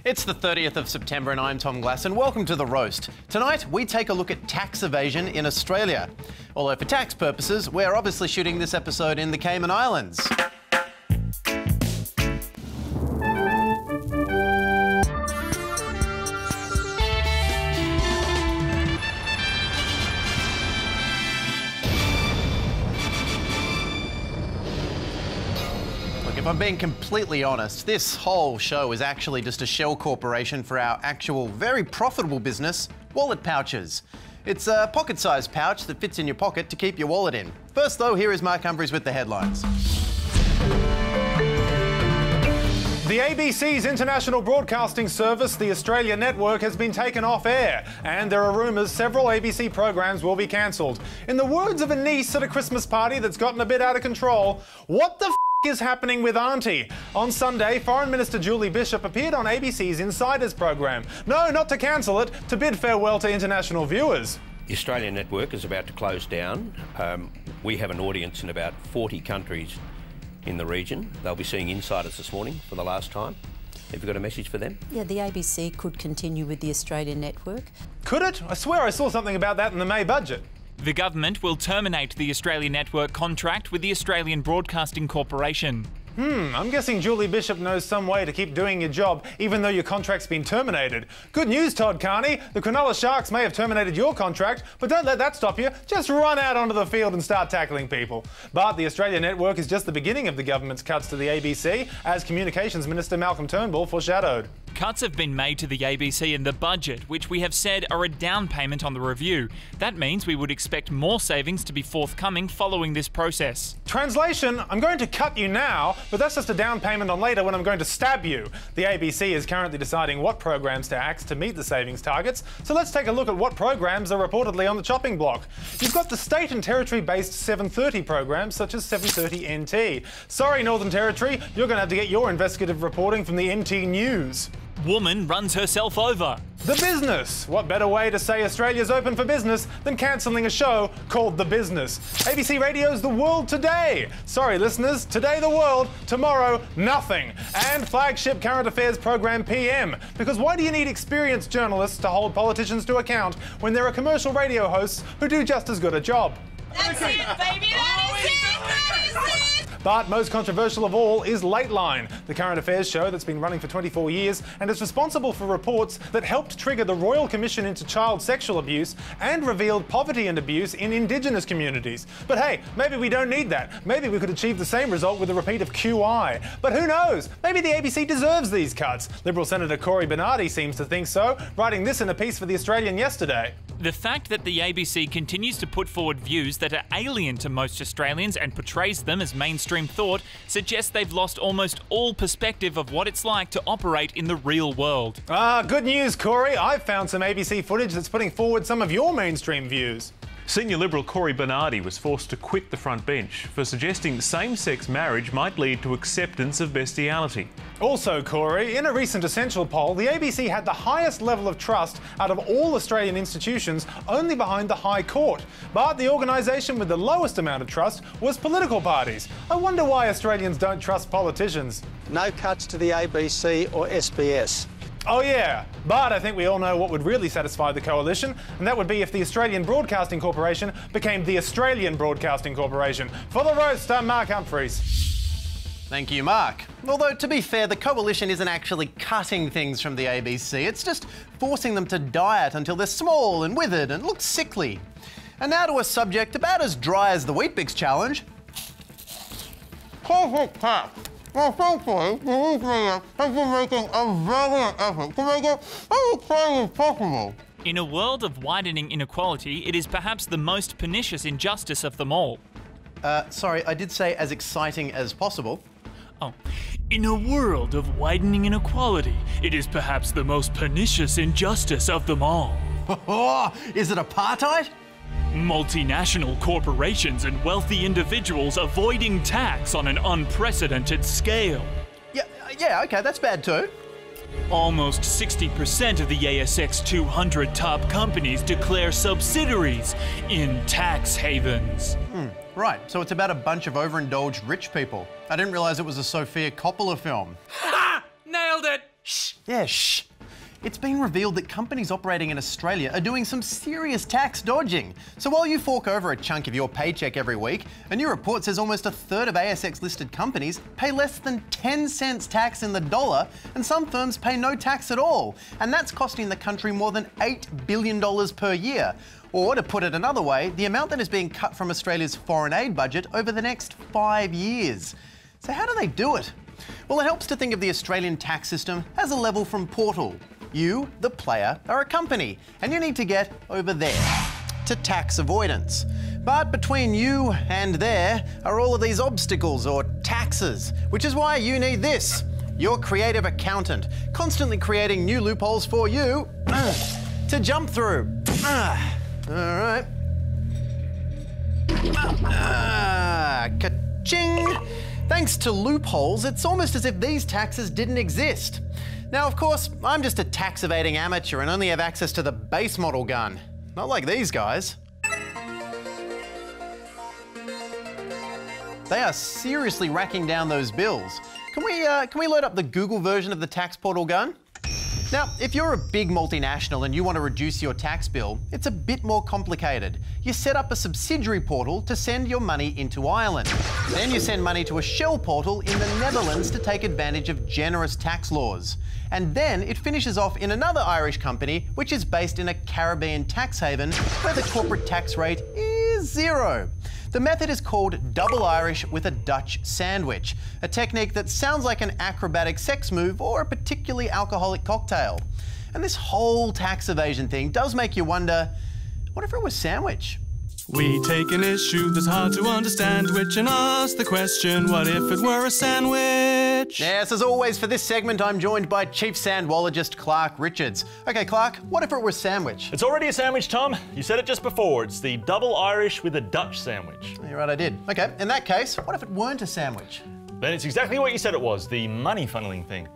It's the 30th of September and I'm Tom Glass and welcome to The Roast. Tonight we take a look at tax evasion in Australia. Although for tax purposes, we're obviously shooting this episode in the Cayman Islands. If I'm being completely honest, this whole show is actually just a shell corporation for our actual, very profitable business, wallet pouches. It's a pocket-sized pouch that fits in your pocket to keep your wallet in. First though, here is Mark Humphries with the headlines. The ABC's international broadcasting service, the Australian network, has been taken off air, and there are rumours several ABC programs will be cancelled. In the words of a niece at a Christmas party that's gotten a bit out of control, what the is happening with Auntie? On Sunday, Foreign Minister Julie Bishop appeared on ABC's Insiders program. No, not to cancel it, to bid farewell to international viewers. The Australian network is about to close down. We have an audience in about 40 countries in the region. They'll be seeing Insiders this morning for the last time. Have you got a message for them? Yeah, the ABC could continue with the Australian network. Could it? I swear I saw something about that in the May budget. The government will terminate the Australian network contract with the Australian Broadcasting Corporation. I'm guessing Julie Bishop knows some way to keep doing your job, even though your contract's been terminated. Good news, Todd Carney. The Cronulla Sharks may have terminated your contract, but don't let that stop you. Just run out onto the field and start tackling people. But the Australian network is just the beginning of the government's cuts to the ABC, as Communications Minister Malcolm Turnbull foreshadowed. Cuts have been made to the ABC in the budget, which we have said are a down payment on the review. That means we would expect more savings to be forthcoming following this process. Translation, I'm going to cut you now, but that's just a down payment on later when I'm going to stab you. The ABC is currently deciding what programs to axe to meet the savings targets, so let's take a look at what programs are reportedly on the chopping block. You've got the state and territory-based 7:30 programs such as 7:30 NT. Sorry, Northern Territory, you're going to have to get your investigative reporting from the NT News. Woman runs herself over. The Business. What better way to say Australia's open for business than cancelling a show called The Business? ABC Radio's The World Today. Sorry, listeners, today the world, tomorrow nothing. And flagship current affairs program PM. Because why do you need experienced journalists to hold politicians to account when there are commercial radio hosts who do just as good a job? That's it, baby! That is it! That is it! But most controversial of all is Lateline, the current affairs show that's been running for 24 years and is responsible for reports that helped trigger the Royal Commission into Child Sexual Abuse and revealed poverty and abuse in Indigenous communities. But hey, maybe we don't need that. Maybe we could achieve the same result with a repeat of QI. But who knows? Maybe the ABC deserves these cuts. Liberal Senator Cory Bernardi seems to think so, writing this in a piece for The Australian yesterday. The fact that the ABC continues to put forward views that are alien to most Australians and portrays them as mainstream thought suggests they've lost almost all perspective of what it's like to operate in the real world. Good news, Cory. I've found some ABC footage that's putting forward some of your mainstream views. Senior Liberal Cory Bernardi was forced to quit the front bench for suggesting same-sex marriage might lead to acceptance of bestiality. Also, Cory, in a recent Essential poll, the ABC had the highest level of trust out of all Australian institutions, only behind the High Court. But the organisation with the lowest amount of trust was political parties. I wonder why Australians don't trust politicians. No cuts to the ABC or SBS. Oh yeah, but I think we all know what would really satisfy the coalition, and that would be if the Australian Broadcasting Corporation became the Australian Broadcasting Corporation. For The Roast, I'm Mark Humphries. Thank you, Mark. Although, to be fair, the coalition isn't actually cutting things from the ABC, it's just forcing them to diet until they're small and withered and look sickly. And now to a subject about as dry as the Weet-Bix challenge. Well, thankfully, the newsmedia has been making a valiant effort to make it as exciting as possible. In a world of widening inequality, it is perhaps the most pernicious injustice of them all. Sorry, I did say as exciting as possible. Oh. In a world of widening inequality, it is perhaps the most pernicious injustice of them all. Is it apartheid? Multinational corporations and wealthy individuals avoiding tax on an unprecedented scale. Yeah, okay, that's bad too. Almost 60% of the ASX 200 top companies declare subsidiaries in tax havens. Right, so it's about a bunch of overindulged rich people. I didn't realise it was a Sofia Coppola film. Ha! Nailed it! Shh! Yeah, shh. It's been revealed that companies operating in Australia are doing some serious tax dodging. So while you fork over a chunk of your paycheck every week, a new report says almost a third of ASX-listed companies pay less than 10 cents tax in the dollar, and some firms pay no tax at all. And that's costing the country more than $8 billion per year. Or, to put it another way, the amount that is being cut from Australia's foreign aid budget over the next 5 years. So how do they do it? Well, it helps to think of the Australian tax system as a level from Portal. You, the player, are a company, and you need to get over there, to tax avoidance. But between you and there are all of these obstacles, or taxes, which is why you need this, your creative accountant, constantly creating new loopholes for you to jump through. All right. Ka-ching! Thanks to loopholes, it's almost as if these taxes didn't exist. Now, of course, I'm just a tax-evading amateur and only have access to the base model gun. Not like these guys. They are seriously racking down those bills. Can we load up the Google version of the tax portal gun? Now, if you're a big multinational and you want to reduce your tax bill, it's a bit more complicated. You set up a subsidiary portal to send your money into Ireland. Then you send money to a shell portal in the Netherlands to take advantage of generous tax laws. And then it finishes off in another Irish company, which is based in a Caribbean tax haven where the corporate tax rate is 0. The method is called double Irish with a Dutch sandwich, a technique that sounds like an acrobatic sex move or a particularly alcoholic cocktail. And this whole tax evasion thing does make you wonder, what if it was sandwich? We take an issue that's hard to understand, which and ask the question, what if it were a sandwich? Yes, as always, for this segment, I'm joined by Chief Sandwologist Clark Richards. Okay, Clark, what if it were a sandwich? It's already a sandwich, Tom. You said it just before. It's the double Irish with a Dutch sandwich. You're right, I did. Okay, in that case, what if it weren't a sandwich? Then it's exactly what you said it was, the money funneling thing.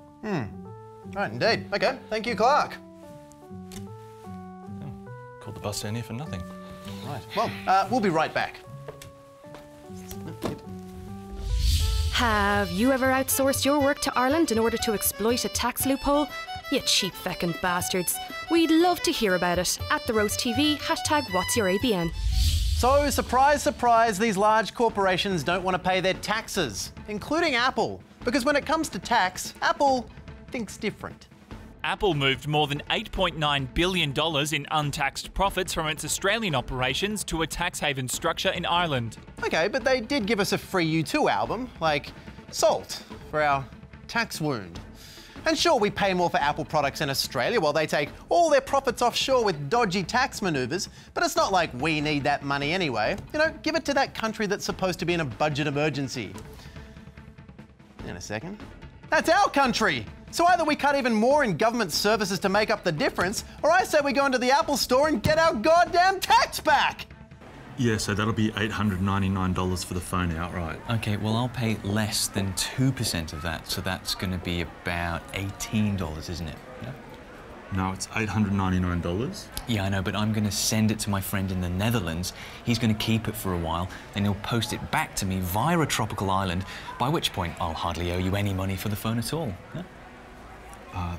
Right, indeed. Okay, thank you, Clark. Called the bus down here for nothing. Right, well, we'll be right back. Have you ever outsourced your work to Ireland in order to exploit a tax loophole? You cheap feckin' bastards. We'd love to hear about it. At The Roast TV, #What'sYourABN. So, surprise, surprise, these large corporations don't want to pay their taxes, including Apple. Because when it comes to tax, Apple thinks different. Apple moved more than $8.9 billion in untaxed profits from its Australian operations to a tax haven structure in Ireland. Okay, but they did give us a free U2 album, like Salt, for our tax wound. And sure, we pay more for Apple products in Australia while they take all their profits offshore with dodgy tax manoeuvres, but it's not like we need that money anyway. You know, give it to that country that's supposed to be in a budget emergency. In a second. That's our country! So either we cut even more in government services to make up the difference, or I say we go into the Apple store and get our goddamn tax back! Yeah, so that'll be $899 for the phone outright. Okay, well, I'll pay less than 2% of that, so that's going to be about $18, isn't it? Yeah? No, it's $899. Yeah, I know, but I'm going to send it to my friend in the Netherlands. He's going to keep it for a while, then he'll post it back to me via a tropical island, by which point I'll hardly owe you any money for the phone at all. Yeah?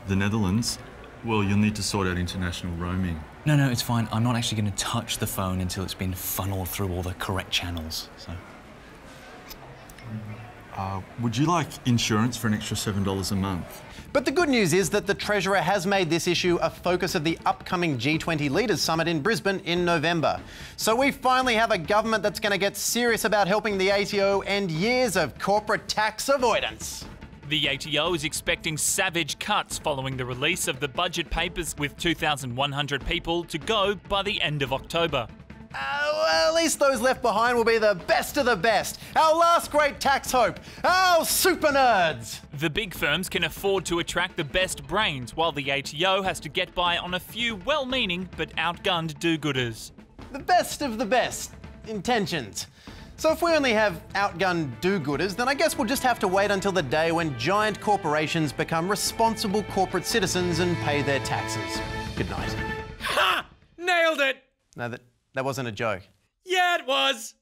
The Netherlands? Well, you'll need to sort out international roaming. No, it's fine. I'm not actually going to touch the phone until it's been funneled through all the correct channels, so... Would you like insurance for an extra $7 a month? But the good news is that the Treasurer has made this issue a focus of the upcoming G20 Leaders Summit in Brisbane in November. So we finally have a government that's going to get serious about helping the ATO end years of corporate tax avoidance. The ATO is expecting savage cuts following the release of the budget papers, with 2,100 people to go by the end of October. Well, at least those left behind will be the best of the best. Our last great tax hope. Our super nerds. The big firms can afford to attract the best brains, while the ATO has to get by on a few well-meaning but outgunned do-gooders. The best of the best intentions. So if we only have outgunned do-gooders, then I guess we'll just have to wait until the day when giant corporations become responsible corporate citizens and pay their taxes. Good night. Ha! Nailed it! No, that wasn't a joke. Yeah, it was.